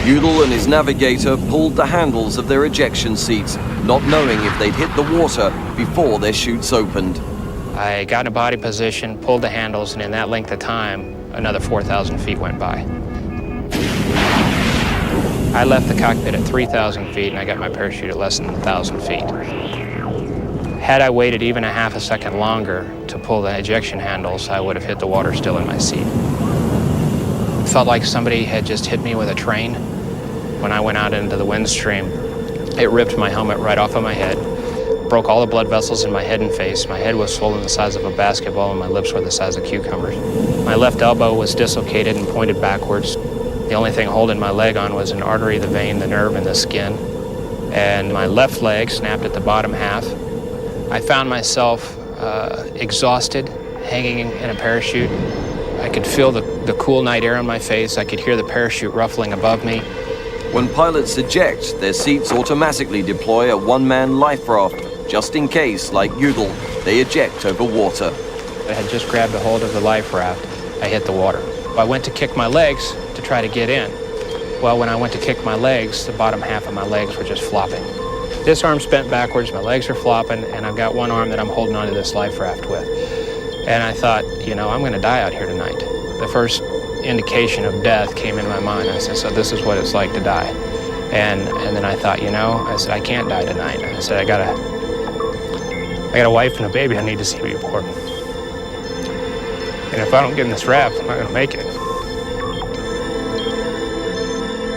Udell and his navigator pulled the handles of their ejection seats, not knowing if they'd hit the water before their chutes opened. I got in a body position, pulled the handles, and in that length of time, another 4,000 feet went by. I left the cockpit at 3,000 feet, and I got my parachute at less than 1,000 feet. Had I waited even a half a second longer to pull the ejection handles, I would have hit the water still in my seat. It felt like somebody had just hit me with a train. When I went out into the wind stream, it ripped my helmet right off of my head, broke all the blood vessels in my head and face. My head was swollen the size of a basketball, and my lips were the size of cucumbers. My left elbow was dislocated and pointed backwards. The only thing holding my leg on was an artery, the vein, the nerve, and the skin. And my left leg snapped at the bottom half. I found myself exhausted, hanging in a parachute. I could feel the cool night air on my face. I could hear the parachute ruffling above me. When pilots eject, their seats automatically deploy a one-man life raft, just in case, like Udell, they eject over water. I had just grabbed a hold of the life raft. I hit the water. I went to kick my legs to try to get in. Well, when I went to kick my legs, the bottom half of my legs were just flopping. This arm's bent backwards, my legs are flopping, and I've got one arm that I'm holding onto this life raft with. And I thought, you know, I'm gonna die out here tonight. The first indication of death came into my mind. I said, so this is what it's like to die. And then I thought, you know, I said, I can't die tonight. I said, I got a wife and a baby I need to see reborn. And if I don't get in this raft, I'm not gonna make it.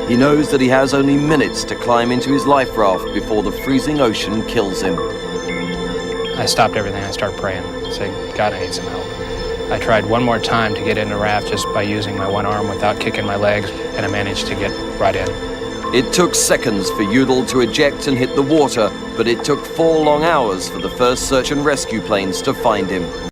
He knows that he has only minutes to climb into his life raft before the freezing ocean kills him. I stopped everything. I started praying. I said, God, I need some help. I tried one more time to get in the raft just by using my one arm without kicking my legs, and I managed to get right in. It took seconds for Udell to eject and hit the water, but it took 4 long hours for the first search and rescue planes to find him.